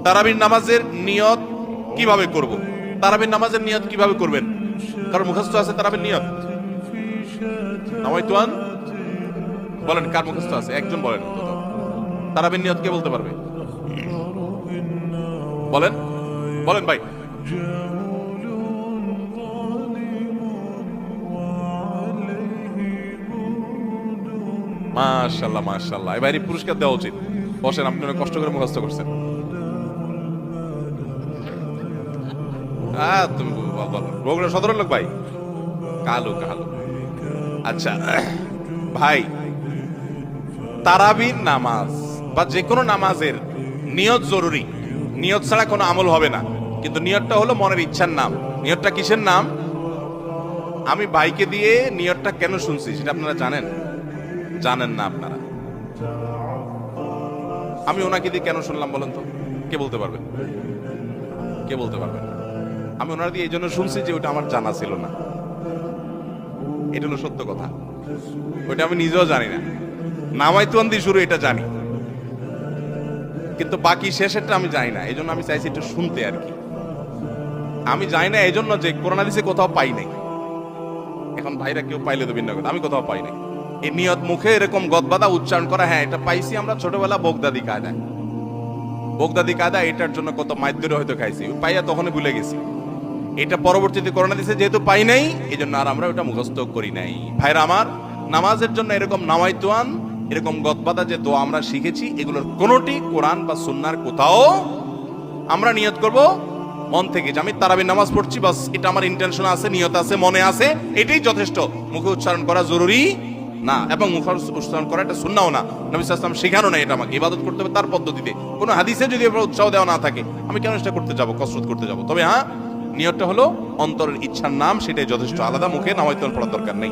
তারাবির নামাজের নিয়ত কিভাবে করব? তারাবির নামাজের নিয়ত কিভাবে করবেন? কারণ মুখস্থ আছে তারাবির নিয়ত? নাওয়াইতুয়ান বলেন, কার মুখস্থ আছে? একজন বলেন। তারাবির নিয়ত কে বলতে পারবে? বলেন বলেন ভাই। মাশাআল্লাহ মাশাআল্লাহ, এবারে পুরস্কার দেওয়া উচিত। বসেন, আপনি অনেক কষ্ট করে মুখস্থ করছেন। তুমি বগুড়া সদরের লোক ভাই? কালো কালো। আচ্ছা ভাই, তারাবির নামাজ বা যে কোনো নামাজের নিয়ত জরুরি। নিয়ত ছাড়া কোনো আমল হবে না। কিন্তু নিয়তটা হলো মনের ইচ্ছার নাম। নিয়তটা কিসের নাম? আমি ভাইকে দিয়ে নিয়তটা কেন শুনছি সেটা আপনারা জানেন? জানেন না আপনারা? আমি ওনাকে দিয়ে কেন শুনলাম বলেন তো? কে বলতে পারবেন? কে বলতে পারবেন? আমি ওনার দিয়ে এই জন্য শুনছি যে ওটা আমার জানা ছিল না। এটা হলো সত্য কথা। ওইটা আমি নিজেও জানি না। নামাইতুয়ান দিয়ে শুরু এটা জানি, কিন্তু বাকি শেষেরটা আমি জানি না। এই জন্য আমি চাইছি একটু শুনতে আর কি। আমি জানি না এই জন্য যে কোরআন হাদিসে কোথাও পাই নাই। এখন ভাইরা কেউ পাইলে তো ভিন্ন কথা, আমি কোথাও পাই নাই। এই নিয়ত মুখে এরকম গদবাদা উচ্চারণ করা, হ্যাঁ এটা পাইছি আমরা ছোটবেলা বগদাদি কায়দায়। বগদাদি কায়দা এটার জন্য কত মাইদ্যরে হয়তো খাইছি, পাইয়া তখনই ভুলে গেছি। এটা পরবর্তীতে কোরআন হাদিসে যেহেতু পাই নাই, এই জন্য আর আমরা ওটা মুখস্থ করি নাই। ভাইরা আমার, নামাজের জন্য এরকম নামাইতুয়ান, এরকম গদবাদা যে দোয়া আমরা শিখেছি, এগুলোর কোনোটি কোরআন বা সুন্নাহর কোথাও আমরা নিয়ত করব মন থেকে যে আমি তারাবির নামাজ পড়ছি, বাস এটা আমার ইন্টেনশন আছে, নিয়ত আছে, মনে আছে, এটাই যথেষ্ট। মুখে উচ্চারণ করা জরুরি না, এবং মুখে উচ্চারণ করা এটা সুন্নাহও না। নবী সাল্লাল্লাহু আলাইহি ওয়াসাল্লাম শেখানো না। এটা আমাকে ইবাদত করতে হবে তার পদ্ধতিতে। কোনো হাদিসে যদি এবার উৎসাহ দেওয়া না থাকে, আমি কেন সেটা করতে যাব, কসরত করতে যাব? তবে হ্যাঁ, নিয়তটা হলো অন্তরের ইচ্ছার নাম, সেটাই যথেষ্ট। আলাদা মুখে নামাইতুয়ান পড়ার দরকার নেই।